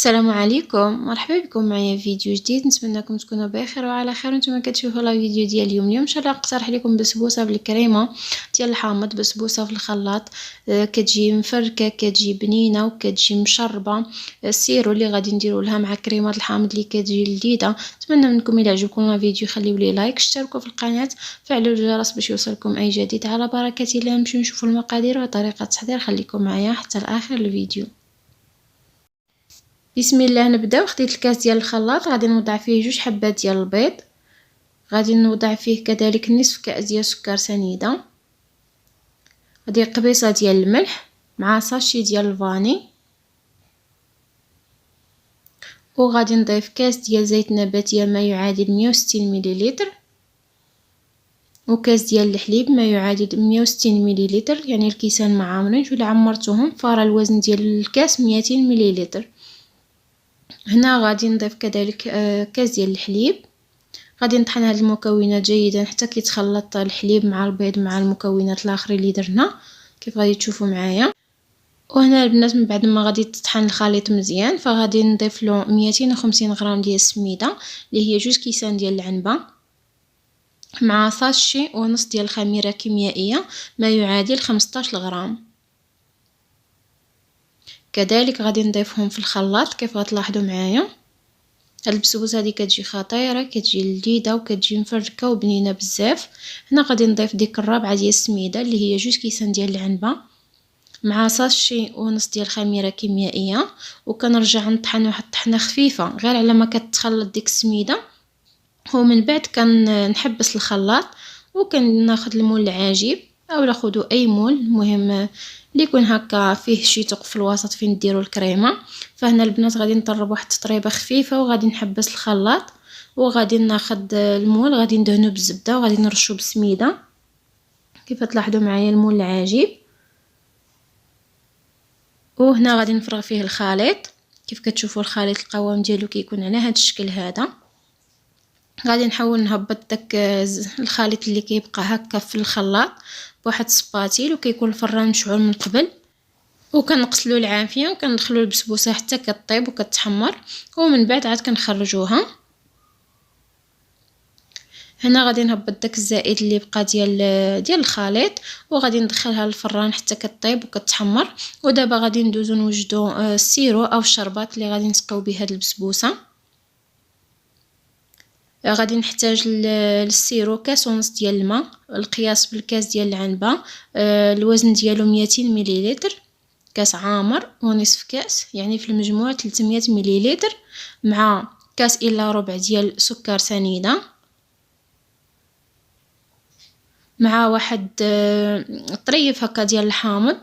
السلام عليكم، مرحبا بكم معايا في فيديو جديد. نتمنىكم تكونوا بخير وعلى خير. وانتم كتشوفوا لا فيديو ديال اليوم ان شاء الله نقترح لكم بسبوسه بالكريمه ديال الحامض، بسبوسه في الخلاط. كتجي مفركه، كتجي بنينه وكتجي مشربه. السيرو اللي غادي نديروا لها مع كريمه الحامض اللي كتجي لذيذه. نتمنى منكم الى عجبكم الفيديو خليوا لي لايك، اشتركوا في القناه، فعلوا الجرس باش يوصلكم اي جديد. على بركه الله نمشيو نشوفوا المقادير وطريقه التحضير. خليكم معايا حتى لاخر الفيديو. بسم الله نبداو. خديت الكاس ديال الخلاط، غادي نوضع فيه 2 حبات ديال البيض، غادي نوضع فيه كذلك نصف كاس ديال سكر سنيده، غادي قبيصه ديال الملح مع ساشي ديال الفاني، وغادي نضيف كاس ديال زيت نباتيه ما يعادل 160 مليلتر، وكاس ديال الحليب ما يعادل 160 مليلتر، يعني الكيسان ما عامرينش ولا عمرتهم، فرا الوزن ديال الكاس 200 مليلتر. هنا غادي نضيف كذلك كاس ديال الحليب، غادي نطحن هاد المكونات جيدا حتى كيتخلط الحليب مع البيض مع المكونات الاخرين اللي درنا كيف غادي تشوفوا معايا. وهنا البنات من بعد ما غادي تطحن الخليط مزيان فغادي نضيف له 250 غرام ديال السميده اللي هي 2 كيسان ديال العنبه، مع ساشي ونص ديال الخميره كيميائيه ما يعادل 15 غرام. كذلك غادي نضيفهم في الخلاط كيف غتلاحظوا معايا. هاد البسبوسه هذه كتجي خطيره، كتجي لذيذه وكتجي مفركه وبنينه بزاف. هنا غادي نضيف ديك الرابعه ديال السميده اللي هي 2 كيسان ديال العنبه، مع ساشي ونص ديال الخميره كيميائيه، وكنرجع نطحن واحد الطحنه خفيفه غير على ما كتخلط ديك السميده. ومن بعد كنحبس الخلاط وكناخذ المول العجيب او ناخذوا اي مول، المهم اللي يكون هكا فيه شي ثقب في الوسط فين ديروا الكريمه. فهنا البنات غادي نطرب واحد التطريبه خفيفه وغادي نحبس الخلاط، وغادي ناخذ المول غادي ندهنو بالزبده وغادي نرشو بالسميده كيف تلاحظوا معايا المول العجيب. وهنا غادي نفرغ فيه الخليط كيف كتشوفوا الخليط القوام ديالو كيكون على هذا الشكل هذا. غادي نحاول نهبط داك الخليط اللي كيبقى هكا في الخلاط بواحد السباتيل، وكيكون الفران مشعول من قبل، وكنغسلو العافيه وكندخلو البسبوسه حتى كطيب وكتحمر، ومن بعد عاد كنخرجوها. هنا غادي نهبط داك الزائد اللي بقى ديال الخليط وغادي ندخلها للفران حتى كطيب وكتحمر. ودابا غادي ندوزو نوجدو السيرو او الشربات اللي غادي نسقيو به هاد البسبوسه. غادي نحتاج للسيرو كاس ونص ديال الماء، القياس بالكاس ديال العنبه، الوزن ديالو 200 مليلتر، كاس عامر ونصف كاس، يعني في المجموع 300 مليلتر، مع كاس الا ربع ديال سكر سنيده، مع واحد طريف هكا ديال الحامض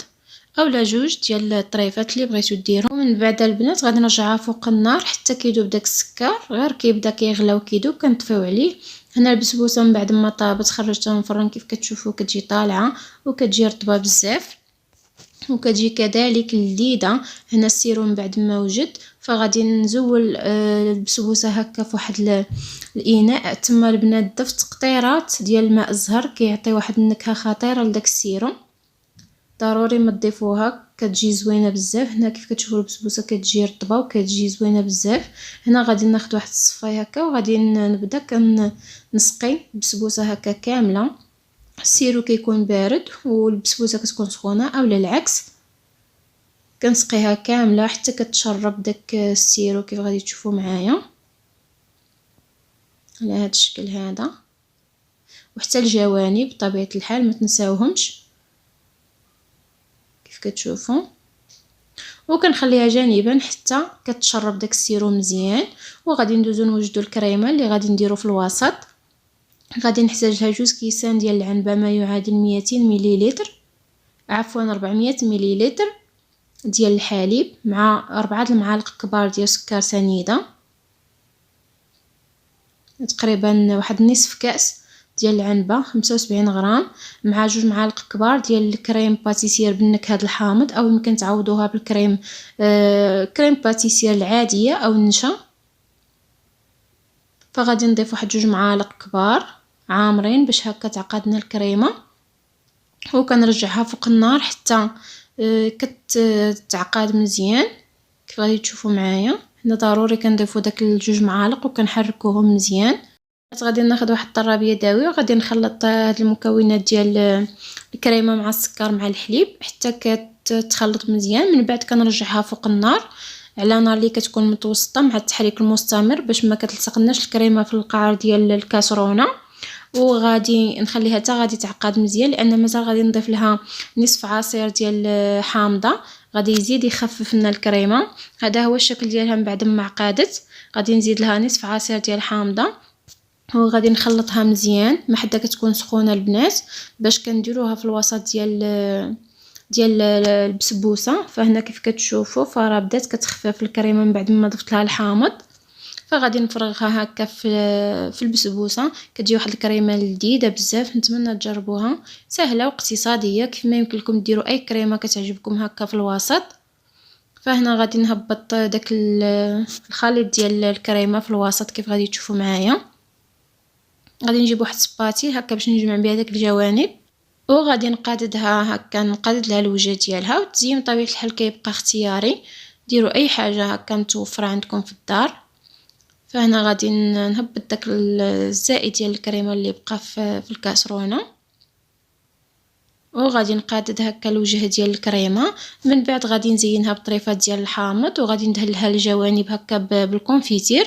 اولا 2 ديال الطريفات اللي بغيتو ديروا. ومن بعد البنات غادي نرجعها فوق النار حتى كيذوب داك السكر، غير كيبدا كيغلى وكيذوب كنطفيو عليه. هنا البسبوسه من بعد ما طابت خرجتها من الفران كيف كتشوفوا كتجي طالعه وكتجي رطبه بزاف وكتجي كذلك لذيذه. هنا السيرو من بعد ما وجد فغادي نزول البسبوسه هكا في واحد الاناء، تما البنات ضفت قطيرات ديال الماء الزهر كيعطي واحد النكهه خطيره لداك السيرو، ضروري ما تضيفوها كتجي زوينه بزاف. هنا كيف كتشوفوا البسبوسه كتجي رطبه وكتجي زوينه بزاف. هنا غادي ناخذ واحد الصفايه هكا وغادي نبدا كنسقي البسبوسه هكا كامله. السيرو كيكون بارد والبسبوسه كتكون سخونه اولا العكس، كنسقيها كامله حتى كتشرب داك السيرو كيف غادي تشوفوا معايا على هذا الشكل هذا، وحتى الجوانب بطبيعه الحال ما تنساوهمش كيف كتشوفوا. وكنخليها جانبا حتى كتشرب داك السيرو مزيان. وغادي ندوزو نوجدو الكريمه اللي غادي نديرو في الوسط. غادي نحتاج لها 2 كيسان ديال العنبه ما يعادل 200 مليلتر، عفوا 400 مليلتر ديال الحليب، مع 4 المعالق كبار ديال سكر سنيده، تقريبا واحد نصف كاس ديال العنبه 75 غرام، مع 2 معالق كبار ديال الكريم باتيسير بالنكهه الحامض، او يمكن تعوضوها بالكريم كريم باتيسير العاديه او النشا. فغادي نضيف واحد 2 معالق كبار عامرين باش هكا تعقدنا الكريمه، وكنرجعها فوق النار حتى كتعقد مزيان كيف غادي تشوفوا معايا. هنا ضروري كنضيفو داك الجوج معالق وكنحركوهم مزيان. غادي ناخد واحد الطراب يدوي وغادي نخلط هاد المكونات ديال الكريمه مع السكر مع الحليب حتى كتخلط مزيان. من بعد كنرجعها فوق النار على نار اللي كتكون متوسطه مع التحريك المستمر باش ما كتلصقناش الكريمه في القعر ديال الكاسرونه. وغادي نخليها حتى غادي تعقد مزيان لان مازال غادي نضيف لها نصف عصير ديال حامضه غادي يزيد يخفف لنا الكريمه. هذا هو الشكل ديالها من بعد ما عقدت. غادي نزيد لها نصف عصير ديال حامضه وغادي نخلطها مزيان ما حتى كتكون سخونه البنات باش كنديروها في الوسط ديال البسبوسه. فهنا كيف كتشوفوا فراه بدات كتخفف الكريمه من بعد ما ضفت لها الحامض. فغادي نفرغها هكا في البسبوسه. كتجي واحد الكريمه لذيذه بزاف، نتمنى تجربوها، سهله واقتصاديه كيف ما يمكن لكم ديروا اي كريمه كتعجبكم هكا في الوسط. فهنا غادي نهبط داك الخليط ديال الكريمه في الوسط كيف غادي تشوفوا معايا. غادي نجيب واحد سباتيل هكا باش نجمع بها داك الجوانب وغادي نقاددها هكا، نقادد لها الوجه ديالها. والتزيين بطبيعه الحال كيبقى اختياري، ديروا اي حاجه هكا متوفره عندكم في الدار. فهنا غادي نهبط داك الزائد ديال الكريمه اللي بقى في الكاسرونه وغادي نقادد هكا الوجه ديال الكريمه. من بعد غادي نزينها بطريفات ديال الحامض وغادي ندهن لها الجوانب هكا بالكونفيتير.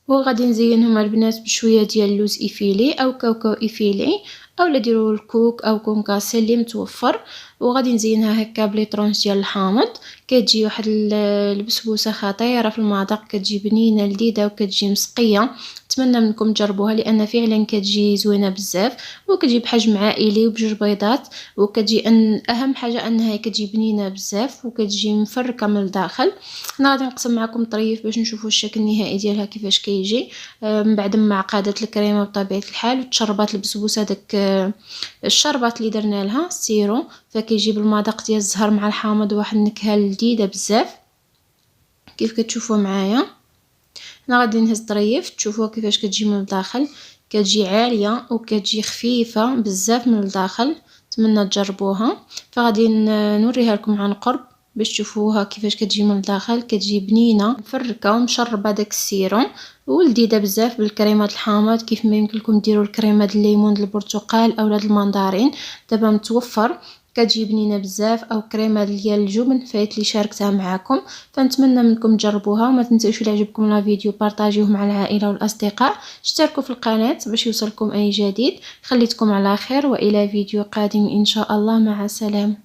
وغادي نزينهم البنات بشويه ديال اللوز ايفيلي او كاوكاو ايفيلي اولا ديروا الكوك او كونكاسي اللي متوفر. وغادي نزينها هكا بلي طرونش ديال الحامض. كتجي واحد البسبوسه خطيره في المذاق، كتجي بنينه لذيذه وكتجي مسقيه. نتمنى منكم تجربوها لان فعلا كتجي زوينه بزاف وكتجي بحجم عائلي وبجوج بيضات. وكتجي اهم حاجه انها كتجي بنينه بزاف وكتجي مفركه من الداخل. انا غادي نقسم معكم طريف باش نشوفوا الشكل النهائي ديالها كيفاش كيجي من بعد ما عقدت الكريمه بطبيعه الحال وتشربات البسبوسه داك الشربات اللي درنا لها السيرو. فكيجي بالمذاق ديال الزهر مع الحامض واحد النكهه لذيذه بزاف كيف كتشوفوا معايا. انا غادي نهز طريف تشوفوا كيفاش كتجي من الداخل، كتجي عاليه وكتجي خفيفه بزاف من الداخل. نتمنى تجربوها. فغادي نوريها لكم عن قرب باش تشوفوها كيفاش كتجي من الداخل. كتجي بنينه مفركه ومشربه داك السيروم ولذيذه بزاف بالكريمه الحامض. كيف ما يمكن لكم ديروا الكريمه د الليمون د البرتقال اولا د المندرين دابا متوفر، كتجي بنينه بزاف. او كريمه ديال الجبن فايت لي شاركتها معكم. فنتمنى منكم تجربوها وما تنسوش الا عجبكم لا فيديو بارطاجيوه مع العائله والاصدقاء، اشتركوا في القناه باش يوصلكم اي جديد. خليتكم على خير والى فيديو قادم ان شاء الله، مع السلامه.